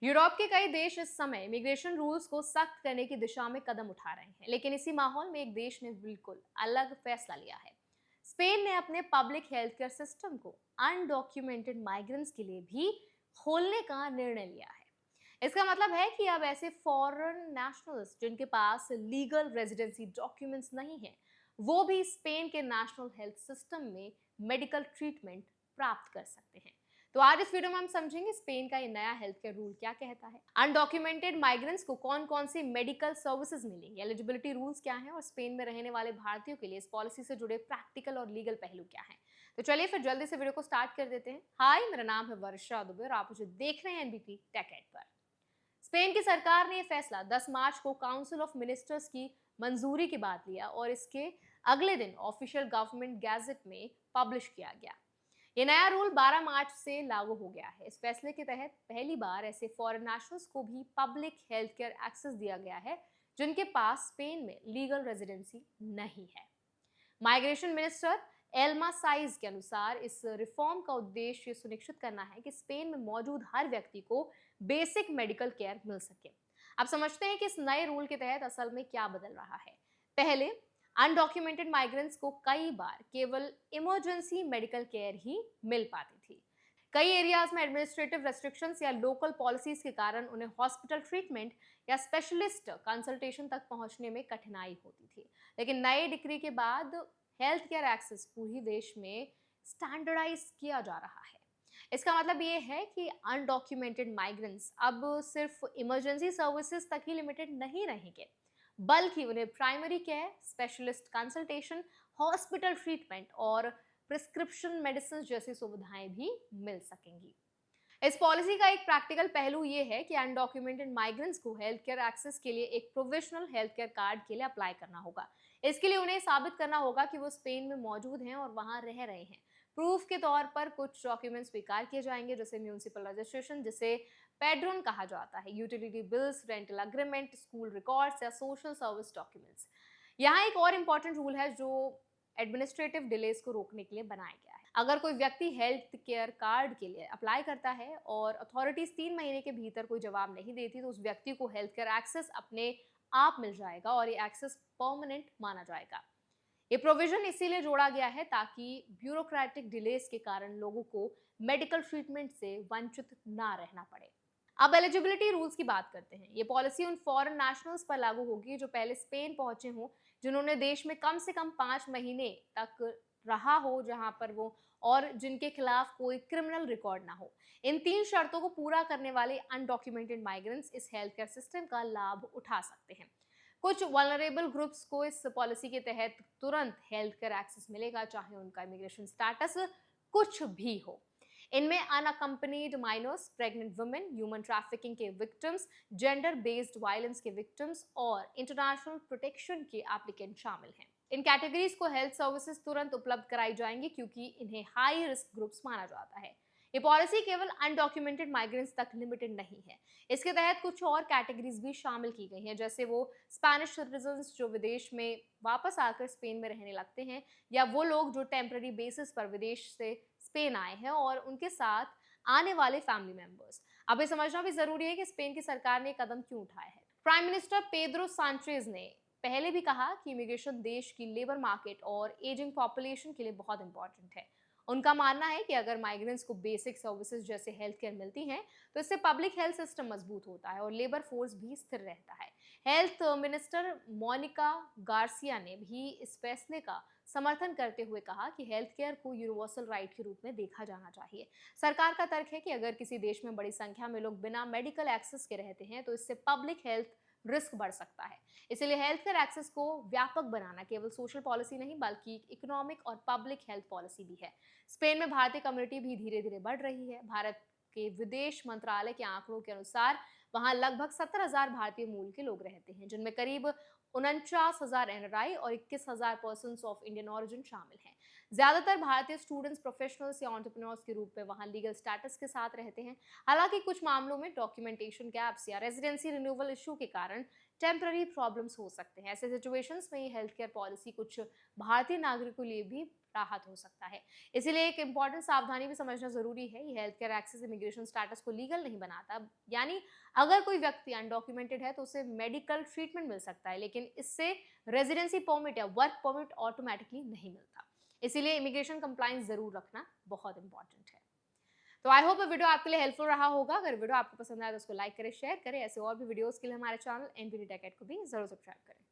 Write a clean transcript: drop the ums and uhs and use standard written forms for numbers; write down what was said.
Europe के कई देश इस समय इमिग्रेशन रूल्स को सख्त करने की दिशा में कदम उठा रहे हैं, लेकिन इसी माहौल में एक देश ने बिल्कुल अलग फैसला लिया है। स्पेन ने अपने पब्लिक हेल्थ केयर सिस्टम को अनडॉक्यूमेंटेड माइग्रेंट्स के लिए भी खोलने का निर्णय लिया है। इसका मतलब है कि अब ऐसे फॉरेन नेशनल्स जिनके पास लीगल रेजिडेंसी डॉक्यूमेंट्स नहीं है, वो भी स्पेन के नेशनल हेल्थ सिस्टम में मेडिकल ट्रीटमेंट प्राप्त कर सकते हैं। तो आज इस वीडियो में हम समझेंगे स्पेन का ये नया हेल्थ केयर रूल क्या कहता है, अनडॉक्यूमेंटेड माइग्रेंट्स को कौन कौन सी मेडिकल सर्विसेज मिलेंगी, एलिजिबिलिटी रूल्स क्या हैं और स्पेन में रहने वाले भारतीयों के लिए इस पॉलिसी से जुड़े प्रैक्टिकल और लीगल पहलू क्या हैं। तो चलिए फिर जल्दी से वीडियो को स्टार्ट कर देते हैं। हाय, मेरा नाम है वर्षा दुबे और आप मुझे देख रहे हैं एनबीपी टेक एड पर। स्पेन की सरकार ने यह फैसला 10 मार्च को काउंसिल ऑफ मिनिस्टर्स की मंजूरी के बाद लिया और इसके अगले दिन ऑफिशियल गवर्नमेंट गैजेट में पब्लिश किया गया। ये नया रूल 12 मार्च से लागू हो गया है। इस फैसले के तहत पहली बार ऐसे फॉरेन नेशनल्स को भी पब्लिक हेल्थ केयर एक्सेस दिया गया है जिनके पास स्पेन में लीगल रेजिडेंसी नहीं है। माइग्रेशन मिनिस्टर एल्मा साइज के अनुसार इस रिफॉर्म का उद्देश्य सुनिश्चित करना है कि स्पेन में मौजूद हर व्यक्ति को बेसिक मेडिकल केयर मिल सके। अब समझते हैं कि इस नए रूल के तहत असल में क्या बदल रहा है। पहले अनडॉक्यूमेंटेड माइग्रेंट्स को कई बार केवल इमरजेंसी मेडिकल केयर ही मिल पाती थी। कई एरियाज में एडमिनिस्ट्रेटिव रेस्ट्रिक्शंस या लोकल पॉलिसीज के कारण उन्हें हॉस्पिटल ट्रीटमेंट या स्पेशलिस्ट कंसल्टेशन तक पहुंचने में कठिनाई होती थी। लेकिन नए डिक्री के बाद हेल्थ केयर एक्सेस पूरी देश में स्टैंडर्डाइज किया जा रहा है। इसका मतलब ये है कि अनडॉक्यूमेंटेड माइग्रेंट्स अब सिर्फ इमरजेंसी सर्विसेज तक ही लिमिटेड नहीं रहेंगे, बल्कि उन्हें primary care, specialist consultation, hospital treatment और प्रिस्क्रिप्शन मेडिसिन जैसी सुविधाएं भी मिल सकेंगी। इस पॉलिसी का एक प्रैक्टिकल पहलू ये है कि अनडॉक्यूमेंटेड माइग्रेंट्स को हेल्थ केयर एक्सेस के लिए एक प्रोविजनल हेल्थ केयर कार्ड के लिए अप्लाई करना होगा। इसके लिए उन्हें साबित करना होगा कि वो स्पेन में मौजूद हैं और वहां रह रहे हैं। प्रूफ के तौर पर कुछ डॉक्यूमेंट स्वीकार किए जाएंगे, जैसे म्यूनिसिपल रजिस्ट्रेशन जिसे पेड्रोन कहा जाता है, utility bills, rental agreement, school records या सोशल सर्विस डॉक्यूमेंट्स। यहाँ एक और इम्पॉर्टेंट रूल है जो एडमिनिस्ट्रेटिव डिलेज को रोकने के लिए बनाया गया है। अगर कोई व्यक्ति हेल्थ केयर कार्ड के लिए अप्लाई करता है और अथॉरिटीज 3 महीने के भीतर कोई जवाब नहीं देती, तो उस व्यक्ति को हेल्थ केयर एक्सेस अपने आप मिल जाएगा और ये एक्सेस परमानेंट माना जाएगा। ये प्रोविजन इसीलिए जोड़ा गया है ताकि ब्यूरोक्रेटिक डिलेज के कारण लोगों को मेडिकल ट्रीटमेंट से वंचित ना रहना पड़े। अब एलिजिबिलिटी रूल्स की बात करते हैं। ये पॉलिसी उन फॉरेन नेशनल्स पर लागू होगी जो पहले स्पेन पहुंचे हों, जिन्होंने देश में कम से कम 5 महीने तक रहा हो जहां पर वो, और जिनके खिलाफ कोई क्रिमिनल रिकॉर्ड ना हो। इन 3 शर्तों को पूरा करने वाले अनडॉक्यूमेंटेड माइग्रेंट्स इस हेल्थ केयर सिस्टम का लाभ उठा सकते हैं। कुछ वल्नरेबल ग्रुप्स को इस पॉलिसी के तहत तुरंत हेल्थ केयर एक्सेस मिलेगा, चाहे उनका इमिग्रेशन स्टेटस कुछ भी हो। इनमें unaccompanied minors, pregnant women, human trafficking के विक्टिम्स, जेंडर बेस्ड वायलेंस के विक्टिम्स और इंटरनेशनल प्रोटेक्शन के एप्लीकेंट शामिल हैं। इन कैटेगरीज को हेल्थ सर्विसेज तुरंत उपलब्ध कराई जाएंगी क्योंकि इन्हें हाई रिस्क ग्रुप्स माना जाता है। ये पॉलिसी केवल अनडॉक्यूमेंटेड माइग्रेंट्स तक लिमिटेड नहीं है। इसके तहत कुछ और कैटेगरीज भी शामिल की गई हैं, जैसे वो स्पेनिश सिटीजन्स जो विदेश में वापस आकर स्पेन में रहने लगते हैं, या वो लोग जो टेम्पररी बेसिस पर विदेश से स्पेन आए हैं और उनके साथ आने वाले फैमिली मेंबर्स। अब ये समझना भी जरूरी है कि स्पेन की सरकार ने कदम क्यों उठाया है। प्राइम मिनिस्टर पेड्रो सांचेज ने पहले भी कहा कि इमिग्रेशन देश की लेबर मार्केट और एजिंग पॉपुलेशन के लिए बहुत इंपॉर्टेंट है। उनका मानना है कि अगर माइग्रेंट्स को बेसिक सर्विसेज जैसे हेल्थ केयर मिलती हैं, तो इससे पब्लिक हेल्थ सिस्टम मजबूत होता है और लेबर फोर्स भी स्थिर रहता है। हेल्थ मिनिस्टर मोनिका गार्सिया ने भी इस फैसले का समर्थन करते हुए कहा कि हेल्थ केयर को यूनिवर्सल राइट के रूप में देखा जाना चाहिए। सरकार का तर्क है कि अगर किसी देश में बड़ी संख्या में लोग बिना मेडिकल एक्सेस के रहते हैं, तो इससे पब्लिक हेल्थ रिस्क बढ़ सकता है। इसलिए हेल्थ केयर एक्सेस को व्यापक बनाना केवल सोशल पॉलिसी नहीं बल्कि इकोनॉमिक और पब्लिक हेल्थ पॉलिसी भी है। स्पेन में भारतीय कम्युनिटी भी धीरे धीरे बढ़ रही है। भारत के विदेश मंत्रालय के आंकड़ों के अनुसार वहां लगभग 70,000 भारतीय मूल के लोग रहते हैं, जिनमें करीब 49,000 एनआरआई और 21,000 पर्सन्स ऑफ इंडियन ऑरिजिन शामिल हैं। ज्यादातर भारतीय स्टूडेंट्स, प्रोफेशनल्स या एंटरप्रेन्योर्स के रूप में वहां लीगल स्टेटस के साथ रहते हैं। हालांकि कुछ मामलों में डॉक्यूमेंटेशन गैप्स या रेजिडेंसी रिन्यूअल इशू के कारण टेम्पररी प्रॉब्लम्स हो सकते हैं। ऐसे सिचुएशंस में ये हेल्थ केयर पॉलिसी कुछ भारतीय नागरिकों के लिए भी राहत हो सकता है। इसीलिए एक इम्पॉर्टेंट सावधानी भी समझना जरूरी है। ये health care access immigration status को लीगल नहीं बनाता, यानी अगर कोई व्यक्ति अनडॉक्यूमेंटेड है तो उसे मेडिकल ट्रीटमेंट मिल सकता है, लेकिन इससे रेजिडेंसी परमिट या वर्क परमिट ऑटोमेटिकली नहीं मिलता। इसीलिए इमिग्रेशन कंप्लायंस जरूर रखना बहुत इंपॉर्टेंट है। तो आई होप वीडियो आपके लिए हेल्पफुल रहा होगा। अगर वीडियो आपको पसंद आया तो उसको लाइक करें, शेयर करें। ऐसे और भी वीडियोस के लिए हमारे चैनल एनबीडी टेक को भी जरूर सब्सक्राइब करें।